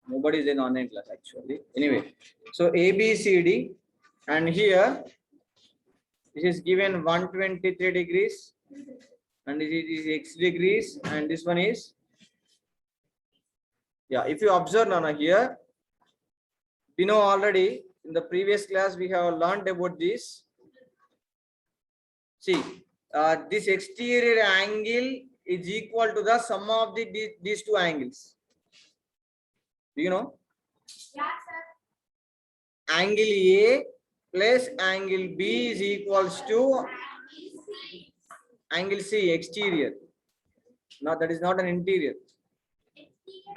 Nobody is in online class actually. Anyway, so ABCD, and here this is given 123 degrees, and it is x degrees, and this one is, yeah. If you observe Nana here, we know already in the previous class we have learned about this. See, this exterior angle is equal to the sum of these two angles. Do you know? Yeah, sir. Angle A plus angle B is equals to angle C, exterior. No, that is not an interior.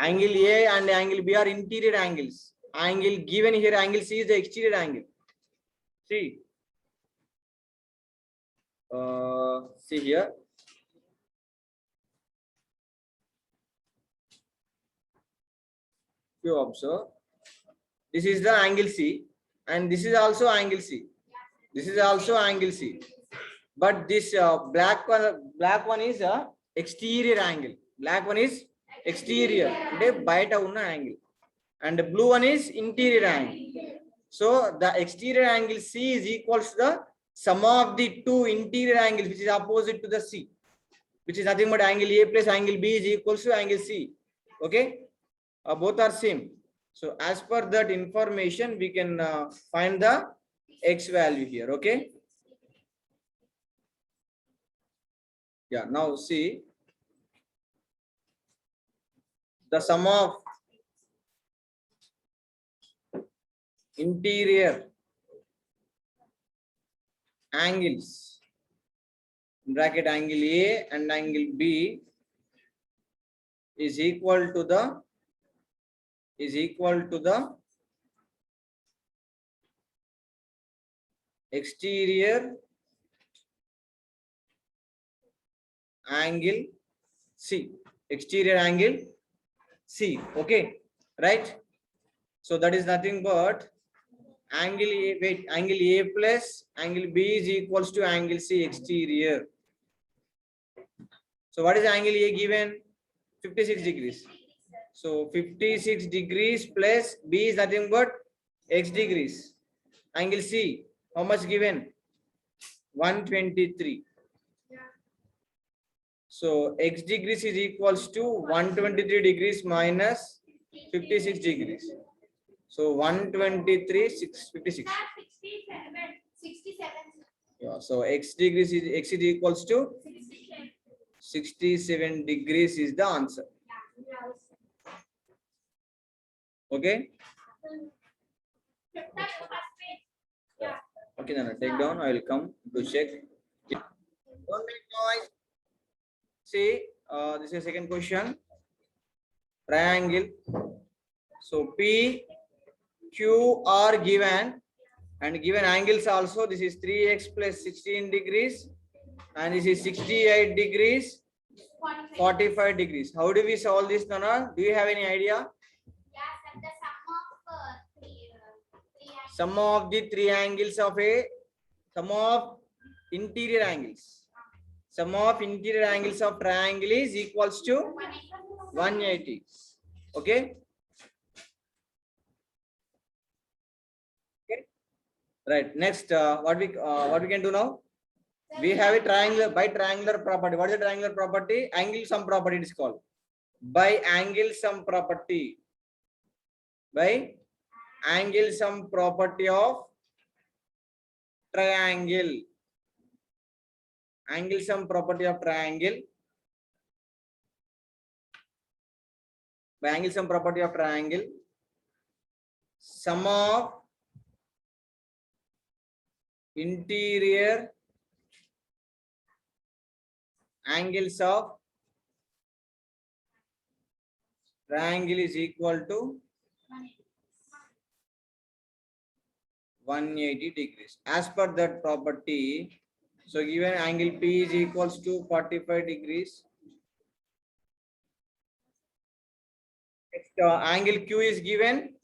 Angle A and angle B are interior angles. Angle given here, angle C is the exterior angle. See, see here. You observe, this is the angle C, and this is also angle C. This is also angle C. But this black one is a exterior angle. Black one is exterior, baita unna angle, and the blue one is interior angle. So the exterior angle C is equals to the sum of the two interior angles, which is opposite to the C, which is nothing but angle A plus angle B is equals to angle C. Okay, both are same. So as per that information, we can find the x value here. Okay. Yeah. Now see, the sum of interior angles, bracket angle A and angle B, is equal to the exterior angle C. Exterior angle C. Okay, right? So that is nothing but angle A, wait, angle A plus angle B is equals to angle C exterior. So what is angle A given? 56 degrees. So 56 degrees plus B is nothing but x degrees. Angle C, how much given? 123. So x degrees is equals to 123 degrees minus 56 degrees. So 123, 56. 67. Yeah, so x degrees is equals to 67 degrees is the answer. Okay. Okay, then take down. I will come to check. Don't make noise. See, this is second question. Triangle. So P, Q are given, and given angles also. This is 3x plus 16 degrees, and this is 68 degrees, 45 degrees. How do we solve this, Nana? Do you have any idea? Sum of the three angles of a sum of interior angles. Sum of interior angles of triangle is equals to 180. Okay. Okay. Right. Next, what we can do now? We have a triangular by triangular property. What is the triangular property? Angle sum property it is called. By angle sum property. By angle sum property of triangle. Angle sum property of triangle. By angle sum property of triangle, sum of interior angles of triangle is equal to 180 degrees. As per that property, so given angle P is equals to 45 degrees. Next, angle Q is given.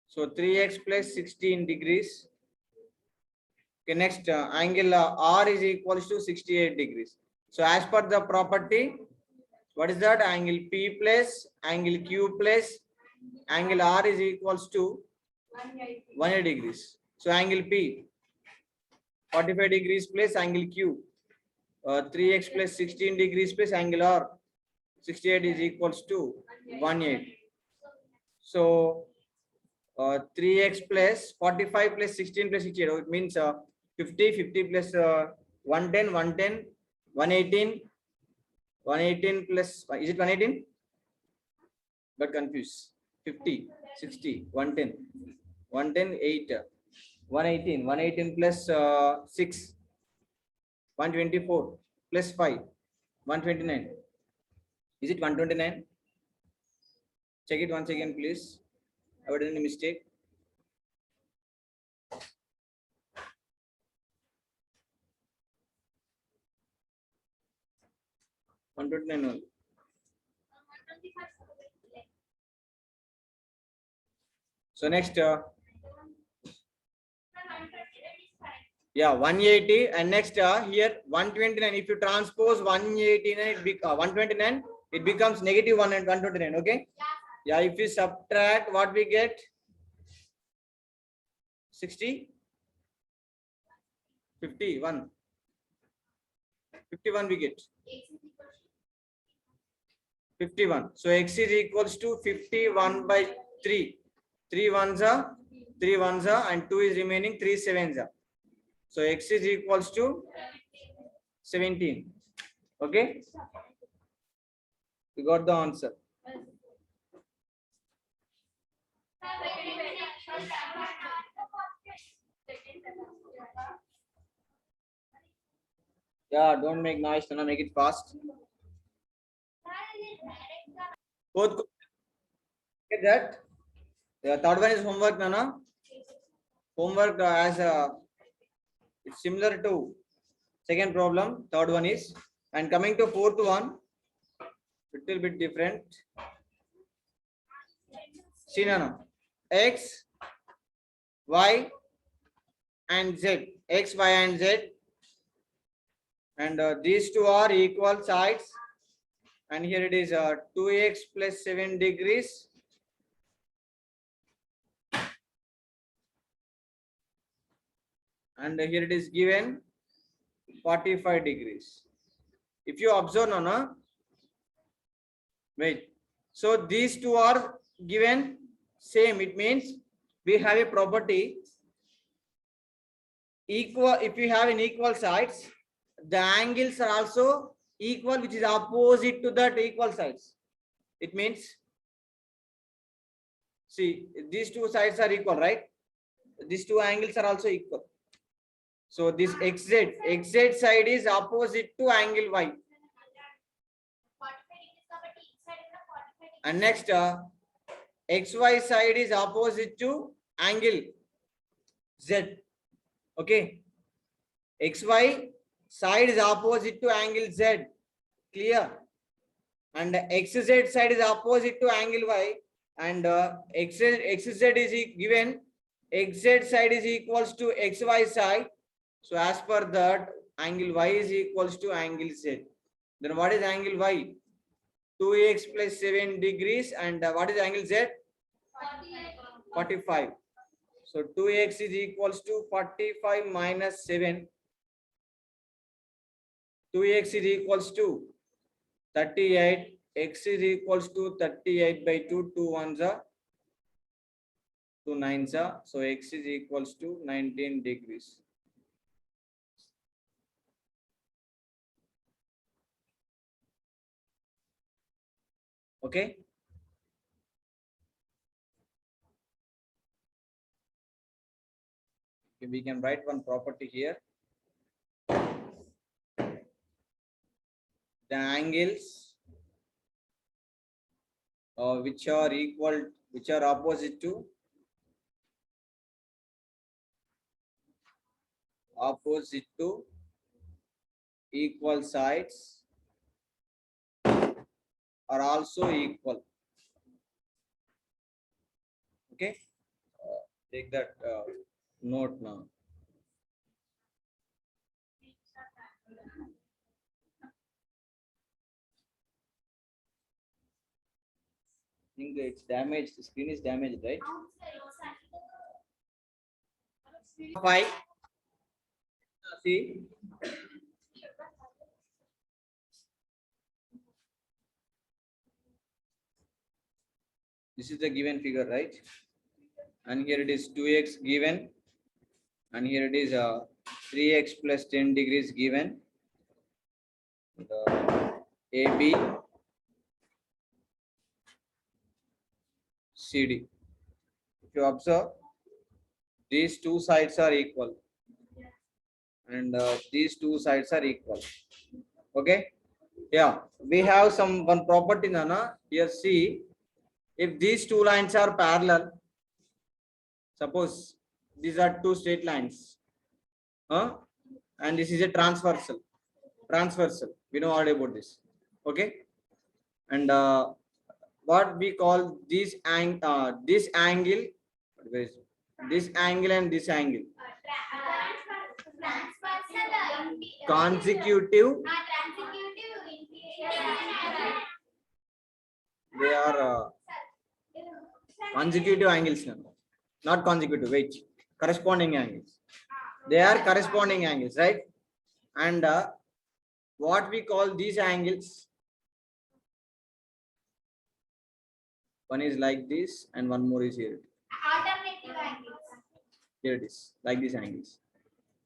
So 3x plus 16 degrees. Okay, next angle R is equals to 68 degrees. So as per the property, What is that? Angle P plus angle Q plus angle R is equals to 180 degrees. So angle P 45 degrees plus angle Q 3x plus 16 degrees plus angle R 68 is equals to 180. So 3x plus 45 plus 16 plus 68. It means 50 plus 110 118 118 plus is it 118? Got confused. 50 60 110 110 8 118 118 plus 6 124 plus 5 129. Is it 129? Check it once again, please. Avoid any mistake. One 129 only. So next, yeah, 180 and next here 129. If you transpose 189, it 129, it becomes negative 1 and 129. Okay. Yeah, if you subtract, what we get? 60, 51, 51 we get. 51. So x is equals to 51 by 3. 3 ones are 3 ones are and 2 is remaining 3 sevens are. So x is equals to 17. Okay. We got the answer. Yeah, don't make noise, Nana, make it fast. Both get that. The third one is homework, Nana. Homework as it's similar to second problem. Third one is, and coming to fourth one, little bit different. See, Nana, x, y, and z. X, y, and z. And these two are equal sides. And here it is 2x plus 7 degrees. And here it is given 45 degrees. If you observe, Nana, wait. So these two are given same. It means we have a property equal. If you have an equal sides, the angles are also equal, which is opposite to that equal sides. It means, see, these two sides are equal, right? These two angles are also equal. So this xz side is opposite to angle y. And next xy side is opposite to angle z. Okay. XY side is opposite to angle z. Clear? And xz side is opposite to angle y. And xz is given. Xz side is equals to xy side. So as per that, angle y is equals to angle z. Then what is angle y? 2x plus 7 degrees. And what is angle z? 45. So 2x is equals to 45 minus 7. 2x is equals to 38. X is equals to 38 by 2. 2 ones are 2 nines are. So x is equals to 19 degrees. Okay. We can write one property here. The angles which are equal, which are opposite to equal sides are also equal. Okay. Take that note now. think it's damaged. The screen is damaged, right? 5. See, this is the given figure, right? And here it is 2x given, and here it is 3x plus 10 degrees given. The AB, CD. If you observe, these two sides are equal, and these two sides are equal. Okay. Yeah, we have some one property, Nana. Here, see, if these two lines are parallel, suppose these are two straight lines, and this is a transversal. We know all about this. Okay, and what we call this angle, this angle and this angle, consecutive. They are consecutive angles, not consecutive. Wait, corresponding angles. They are corresponding angles, right? And what we call these angles, one is like this and one more is here. Alternative angles. Here it is, like these angles.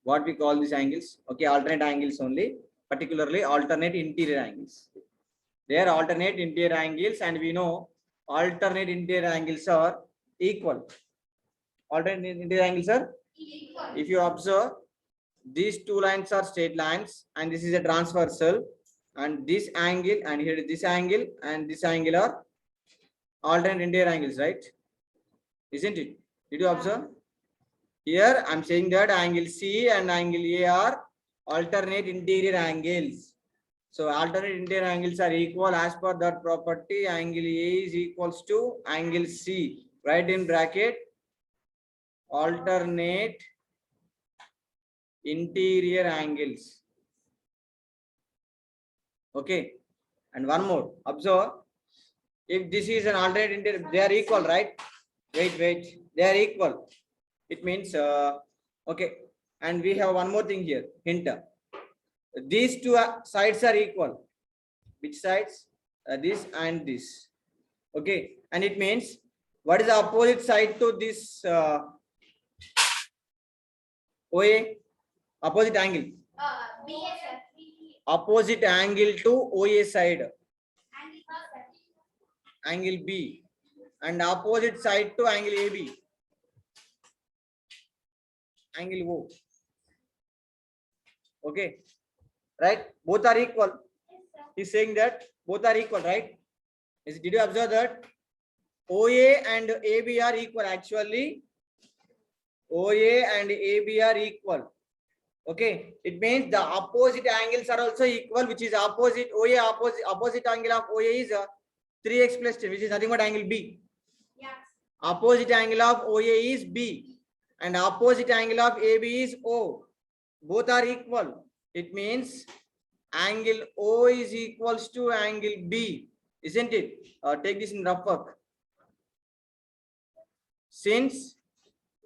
What we call these angles? Okay, alternate angles only, particularly alternate interior angles. They are alternate interior angles, and we know alternate interior angles are equal. Alternate interior angles are Equal. if you observe, these two lines are straight lines, and this is a transversal, and this angle, and here this angle and this angle are alternate interior angles, right? Isn't it? Did you observe? Here I'm saying that angle C and angle A are alternate interior angles. So alternate interior angles are equal as per that property. Angle A is equals to angle C. Write in bracket alternate interior angles. Okay. And one more. Observe. If this is an alternate interior, they are equal, right? Wait. They are equal. It means, okay. And we have one more thing here. Hint. These two sides are equal. Which sides? This and this. Okay. And it means, what is the opposite side to this OA? Opposite angle. BS. Opposite angle to OA side. Angle Angle B. And opposite side to angle AB. Angle O. Okay. Right? Both are equal. He's saying that both are equal, right? Did you observe that? OA and AB are equal. Actually, OA and AB are equal. Okay. It means the opposite angles are also equal, which is opposite OA, opposite angle of OA is 3x plus 10, which is nothing but angle B. Yes. Opposite angle of OA is B, and opposite angle of AB is O. Both are equal. It means angle O is equals to angle B, isn't it? Take this in rough work. Since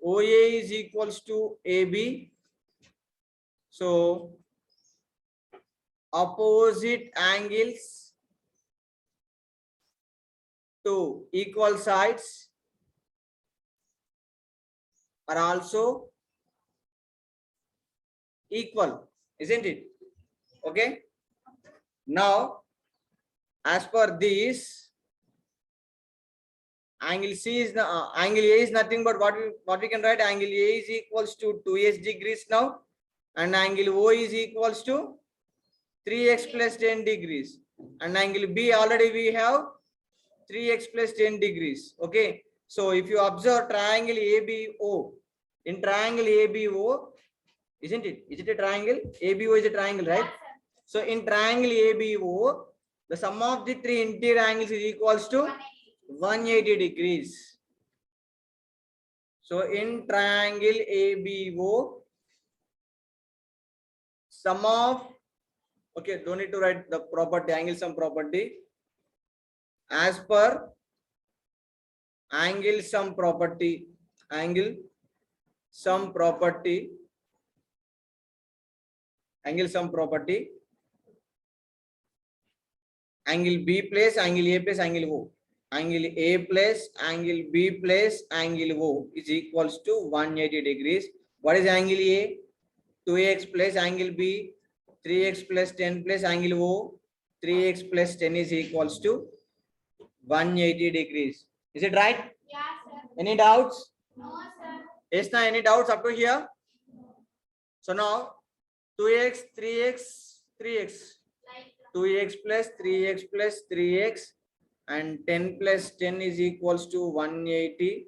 OA is equals to AB, so opposite angles to equal sides are also equal, isn't it? Okay. Now, as per this, angle C is the angle A is nothing but what we can write. Angle A is equals to 2h degrees now, and angle O is equals to 3x plus 10 degrees, and angle B already we have 3x plus 10 degrees. Okay. So if you observe triangle ABO, in triangle ABO, isn't it? Is it a triangle? ABO is a triangle, right? So in triangle ABO, the sum of the three interior angles is equals to 180 degrees. So in triangle ABO, sum of, okay, don't need to write the property, angle sum property. As per angle sum property, angle sum property, angle sum property, angle B plus angle A plus angle O. Angle A plus angle B plus angle O is equals to 180 degrees. What is angle A? 2x plus angle B, 3x plus 10 plus angle O. 3x plus 10 is equals to 180 degrees. Is it right? Yeah, sir. Any doubts? No, sir. Yes, now any doubts up to here? So now 2x, 3x, 3x. Like 2x plus 3x plus 3x and 10 plus 10 is equals to 180.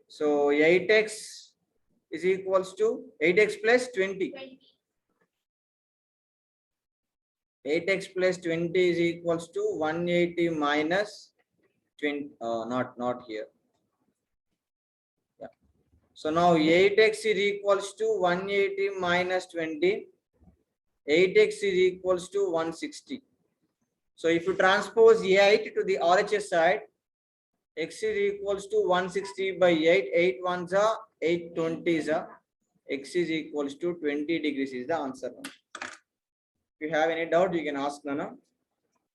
So 8x is equals to 8x plus 20. 20. 8x plus 20 is equals to 180 minus 20. Not here. Yeah. So now 8x is equals to 180 minus 20. 8x is equals to 160. So if you transpose 8 to the RHS side, x is equals to 160 by 8. 8 ones are 8 20s are. X is equals to 20 degrees is the answer. If you have any doubt, you can ask Nana.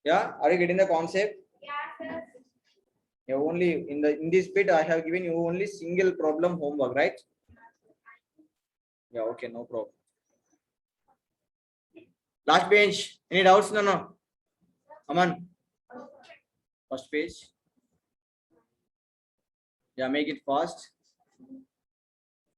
Yeah, are you getting the concept? Yeah, sir. Yeah, only in this bit I have given you only single problem homework, right? Yeah, okay, no problem. Last page. Any doubts, Nana? Aman. First page. Yeah, make it fast.